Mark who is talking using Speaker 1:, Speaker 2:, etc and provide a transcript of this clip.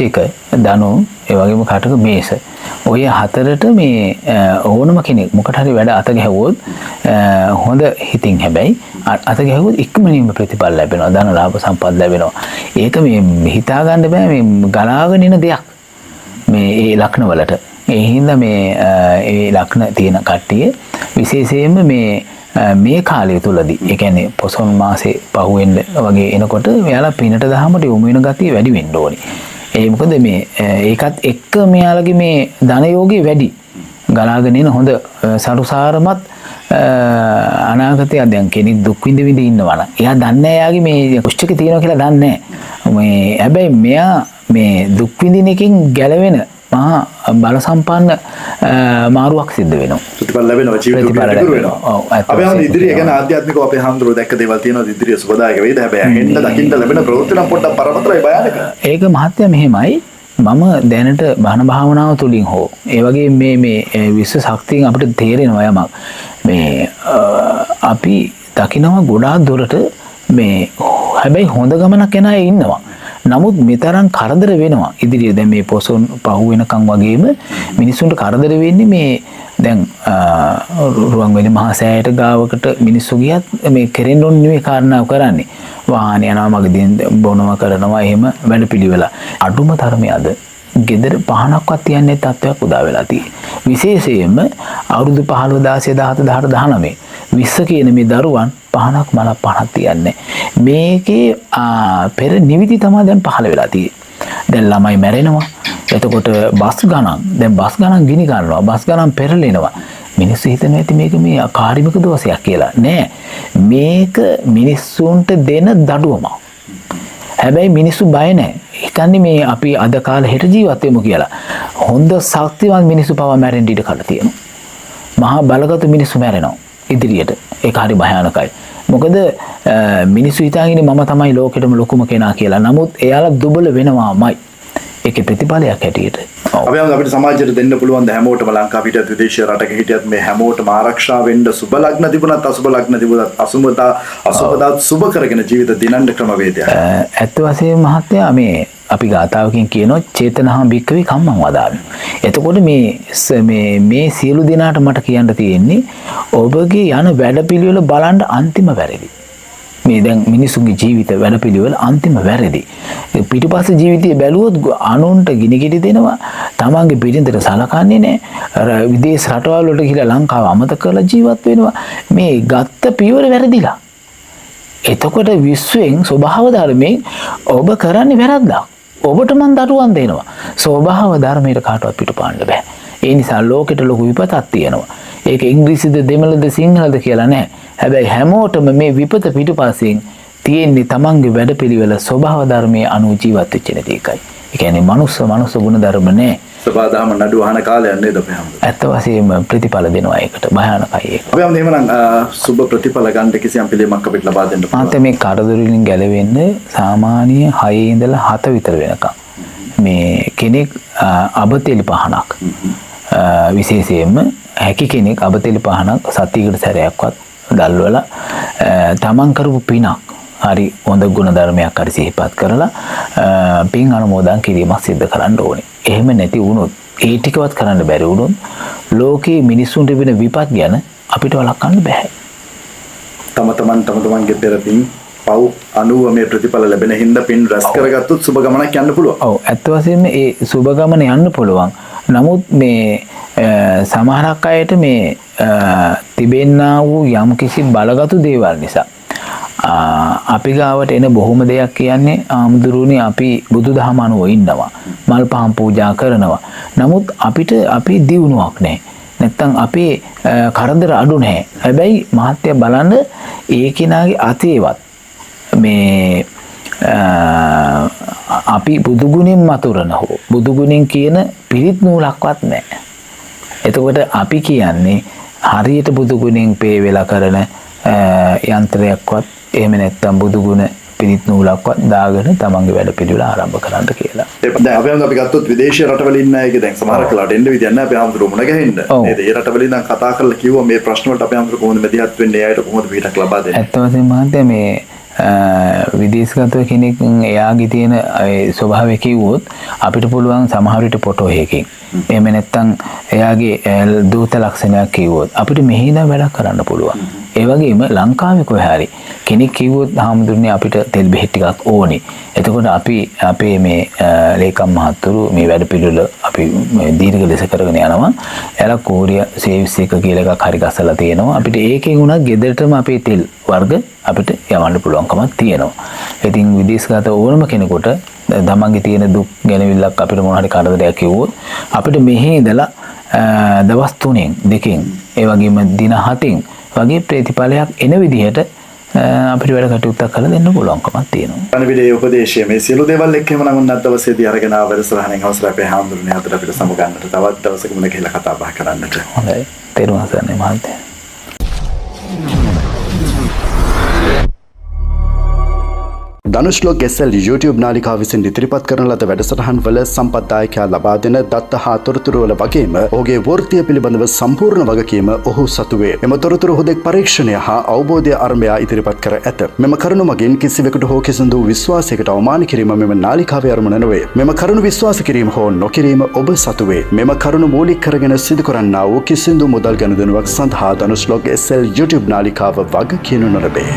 Speaker 1: වෘශ්චික, ධනු, ඒ වගේම කටක මේස. ඔය හතරට මේ ඕනම කෙනෙක් මොකට හරි වැඩ අත ගැහුවොත් හොඳ හිතින් හැබැයි අත ගැහුවොත් ඉක්මනින්ම ප්‍රතිඵල ලැබෙනවා. ධන ලාභ සම්පත් ලැබෙනවා. ඒක මේ හිතා ගන්න බෑ මේ ගලාගෙන එන දෙයක්. මේ ඒ ලක්ෂණ වලට. ඒ හින්දා මේ ඒ ලක්ෂණ තියෙන කට්ටිය විශේෂයෙන්ම මේ කාලය තුලදී ඒ කියන්නේ පොසොන් මාසේ පහුවෙන්න වගේ එනකොට මෙයාලා පිනට දහමට යොමු වෙන ගතිය වැඩි වෙන්න ඕනේ. ඒ මොකද මේ ඒකත් එක්ක මෙයාලගේ මේ ධන යෝගී වැඩි. ගලාගෙන එන හොඳ සරුසාරමත් අනාගතය දැන් කෙනෙක් දුක් විඳ ඉන්නවා නම් එයා දන්නේ නැහැ එයාගේ මේ කුෂ්ඨක තියෙනවා කියලා දන්නේ නැහැ. මේ හැබැයි මෙයා මේ දුක් විඳින එකෙන් ගැලවෙන මහා බල සම්පන්න මාරුවක් සිද්ධ වෙනවා.
Speaker 2: ප්‍රතිඵල ලැබෙනවා ජීවිතේ පිළිතුරු වෙනවා. අපි හම් ඉදිරිය ගැන ආධ්‍යාත්මිකව අපේ හම්දුරෝ දැක්ක දේවල් තියෙනවා ඉදිරිය සුබදායක වේද හැබැයි හෙන්න දකින්න ලැබෙන ප්‍රවෘත්ති නම් පොඩ්ඩක් පරමතරයි භයානක.
Speaker 1: ඒක මහත්ය මෙහෙමයි. මම දැනට බණ භාවනාව තුලින් හෝ ඒ වගේ මේ විශ්ව ශක්තියෙන් අපිට තේරෙනවා යමක් මේ අපි දකිනවා ගොඩාක් දුරට මේ හැබැයි හොඳ ගමනක් යන අය ඉන්නවා. නමුත් මෙතරම් කරදර වෙනවා ඉදිරිය දැන් මේ පොසොන් පහු වෙනකන් වගේම මිනිස්සුන්ට කරදර වෙන්නේ මේ දැන් රුවන්වැලි මහා සෑයට ගාවකට මිනිස්සු ගියත් මේ කෙරෙන්න ඕන නෙවෙයි කාරණාව කරන්නේ වාහන යනවා මගදී බොනවා කරනවා එහෙම වැඩපිළිවෙල අඩුම තරමේ අද ගෙදර පහනක්වත් තියන්නේ තත්ත්වයක් උදා වෙලා තියෙන්නේ විශේෂයෙන්ම අවුරුදු 15 16 17 18 19 20 කියන මේ දරුවන් පහනක් මලක් පහනක් තියන්නේ මේකේ පෙර නිවිති තමයි දැන් පහළ වෙලා තියෙන්නේ දැන් ළමයි මැරෙනවා එතකොට බස් ගණන් ගිනි ගන්නවා බස් ගණන් පෙරලෙනවා මිනිස්සු හිතන ඇති මේක මේ කාර්මික දෝෂයක් කියලා නෑ මේක මිනිස්සුන්ට දෙන දඩුවමක් හැබැයි මිනිස්සු බය නැහැ. හිතන්නේ මේ අපි අද කාලේ හෙට ජීවත් වෙමු කියලා. හොඳ ශක්තිවත් මිනිස්සු පවා මැරෙන්න ඉඩ කඩ තියෙනවා. මහා බලගත් මිනිස්සු මැරෙනවා ඉදිරියට. ඒක හරි භයානකයි. මොකද මිනිස්සු හිතාගෙන මම තමයි ලෝකෙටම ලොකුම කෙනා කියලා. නමුත් එයාලා දුබල වෙනවාමයි. ඒකේ ප්‍රතිඵලයක් හැටියට.
Speaker 2: අපිට සමාජයට දෙන්න පුළුවන් ද හැමෝටම ලංකාව පිටත් විදේශීය රටක හිටියත් මේ හැමෝටම ආරක්ෂා වෙන්න සුබ ලග්න තිබුණත් අසුබ ලග්න තිබුණත් අසුබදා සුබ කරගෙන ජීවිත දිනන්න ක්‍රමවේදයක්.
Speaker 1: ඇත්ත වශයෙන්ම මහත්තයා මේ අපි ගාථාවකින් කියනවා චේතනහම් භික්ඛවේ කම්මං වදාමි. එතකොට මේ සියලු දෙනාට මට කියන්න තියෙන්නේ ඔබගේ යන වැඩපිළිවෙල බලන්න අන්තිම වැරදි. මේ දැන් මිනිසුන්ගේ ජීවිත වැඩපිළිවෙල අන්තිම වැරදි. පිටිපස්සේ ජීවිතය බැලුවොත් අනුන්ට ගිනිගෙඩි දෙනවා. තමන්ගේ පිටින්දට සලකන්නේ නැහැ. විදේශ රටවල් වලට ගිහලා ලංකාව අමතක කරලා ජීවත් වෙනවා. මේ ගත්ත පියවර වැරදිලා. එතකොට විශ්වයෙන් ස්වභාව ධර්මයෙන් ඔබ කරන්නේ වැරද්දක්. ඔබට මන් දරුවන් දෙනවා. ස්වභාව ධර්මයට කාටවත් පිටපාන්න බෑ. ඒ නිසා ලෝකෙට ලොකු විපතක් තියෙනවා. ඒක ඉංග්‍රීසිද දෙමළද සිංහලද කියලා නැහැ. හැබැයි හැමෝටම මේ විපත පිටුපසින් තියෙන්නේ තමන්ගේ වැඩපිළිවෙල ස්වභාව ධර්මයේ අනුව ජීවත් වෙච්ච නැති එකයි. ඒ කියන්නේ මනුස්ස ගුණ ධර්ම නැහැ.
Speaker 2: සබාදාම නඩු අහන කාලයක් නේද අපේ හැම.
Speaker 1: ඇත්ත වශයෙන්ම ප්‍රතිඵල දෙනවා ඒකට භයානකයි ඒක.
Speaker 2: අපි හැම එහෙමනම් සුබ ප්‍රතිඵල ගන්න කිසියම් පිළිමක් අපිට ලබා දෙන්න පුළුවන්.
Speaker 1: මාත් මේ කරදරවලින් ගැලවෙන්න සාමාන්‍ය 6 ඉඳලා 7 විතර වෙනකම් මේ කෙනෙක් අබතෙලි පහනක් විශේෂයෙන්ම හැකි කෙනෙක් අබතෙලි පහනක් සතියකට සැරයක්වත් දැල්වලා තමන් කරපු පිනක් හරි හොඳ ගුණ ධර්මයක් හරි සිහිපත් කරලා පින් අනුමෝදන් කිරීමක් සිදු කරන්න ඕනේ. එහෙම නැති වුණොත් ඒ ටිකවත් කරන්න බැරි වුණොත් ලෝකේ මිනිස්සුන්ට වෙන විපත් ගැන අපිට වළක්වන්න බෑ. තම
Speaker 2: තමන්ගේ පෙරපින් පව් අනුව මේ ප්‍රතිඵල ලැබෙන හින්දා පින් රැස් කරගත්තොත් සුබ ගමනක් යන්න පුළුවන්.
Speaker 1: ඔව් ඇත්ත වශයෙන්ම ඒ සුබ ගමන යන්න පුළුවන්. නමුත් මේ සමහරක් අයට මේ තිබෙන්නා වූ යම් කිසි බලගතු දේවල් නිසා අපි ගාවට එන බොහොම දෙයක් කියන්නේ ආමුදුරුනි අපි බුදුදහම අනුව ඉන්නවා මල් පහන් පූජා කරනවා නමුත් අපි දියුණුවක් නැහැ නැත්තම් අපේ කරදර අඩු නැහැ හැබැයි මහත්ය බලන්න ඒ කෙනාගේ අතේවත් මේ අපි බුදු ගුණෙන් මතුරන හෝ බුදු ගුණෙන් කියන පිරිත් නූලක්වත් නැහැ එතකොට අපි කියන්නේ හරියට බුදු ගුණෙන් පේ වෙලා කරන යන්ත්‍රයක්වත් එහෙම නැත්නම් බුදු ගුණ පිරිත් නූලක්වත් දාගෙන තමන්ගේ වැඩ පිළිවෙල ආරම්භ කරන්න කියලා.
Speaker 2: දැන් අපි ගත්තොත් විදේශීය රටවල ඉන්න අයගේ දැන් සමහර කලාට එන්න විදියක් නැහැ අපි ආම්තුරු මුණ ගැහෙන්න. නේද? ඒ රටවල ඉඳන් කතා කරලා කිව්වා මේ ප්‍රශ්න වලට අපි ආම්තුරු කොහොමද මැදිහත් වෙන්නේ? එයාට කොහොමද පිටක් ලබා දෙන්නේ?
Speaker 1: ඇත්ත වශයෙන්ම මහත්තයා මේ විදේශගතව කෙනෙක් එයාගේ තියෙන ස්වභාවය කිව්වොත් අපිට පුළුවන් සමහර විට ෆොටෝ එකකින් එහෙම නැත්නම් එයාගේ දූත ලක්ෂණයක් කිව්වොත් අපිට මෙහි ඉඳන් වැඩක් කරන්න පුළුවන්. ඒ වගේම ලංකාවේ කොහේ හරි කෙනෙක් කිව්වොත් හාමුදුරනේ අපිට තෙල් බෙහෙත් ටිකක් ඕනේ. එතකොට අපි අපේ මේ ලේකම් මහත්තුරු මේ වැඩ පිළිවෙල අපි දීර්ඝ ලෙස කරගෙන යනවා. එයාලා කෝරියා සර්විස් එක කියලා එකක් හරි ගස්සලා තියෙනවා. අපිට ඒකෙන් උනත් ගෙදරටම අපේ තෙල් වර්ග අපිට යවන්න පුළුවන්කමක් තියෙනවා. ඉතින් විදේශගත ඕනම කෙනෙකුට තමන්ගේ තියෙන දුක් ගැනවිල්ලක් අපිට මොන හරි කරදරයක් කිව්වොත් අපිට මෙහි ඉඳලා දවස් 3න් 2කින් ඒ වගේම දින 7න් වගේ ප්‍රතිඵලයක් එන විදිහට අපිට වැඩ කටයුත්තක් කරලා දෙන්න පුළුවන්කමක් තියෙනවා.
Speaker 2: අනිවිදේ උපදේශය මේ සියලු දේවල් එක්කම නම් උන්නත් දවසේදී අරගෙන ආව වැඩසටහනෙන් අවසරයි අපේ හාමුදුරනේ අතට අපිට සමුගන්නට තවත් දවසක මුල කියලා කතා බහ කරන්නට.
Speaker 1: හොඳයි. තේරුම් ගන්න මහත්තයා.
Speaker 3: ධනුෂ්ලෝක SL YouTube නාලිකාව විසින් ඉදිරිපත් කරන ලද වැඩසටහන් වල සම්පත්දායකයා ලබා දෙන දත්ත හා තොරතුරු වල වගේම ඔහුගේ වෘත්තිය පිළිබඳව සම්පූර්ණ වගකීම ඔහු සතු වේ. මෙම තොරතුරු හුදෙක් පරීක්ෂණය හා අවබෝධය අරඹයා ඉදිරිපත් කර ඇත. මෙම කරුණු මගින් කිසිවෙකුට හෝ කිසිදු විශ්වාසයකට අවමාන කිරීම මෙම නාලිකාවේ අරමුණ නොවේ. මෙම කරුණු විශ්වාස කිරීම හෝ නොකිරීම ඔබ සතු වේ. මෙම කරුණු මූලික කරගෙන සිදු කරන්නා වූ කිසිදු මුදල් ගනුදෙනුවක් සඳහා ධනුෂ්ලෝක SL YouTube නාලිකාව වග කියනු නොලබේ.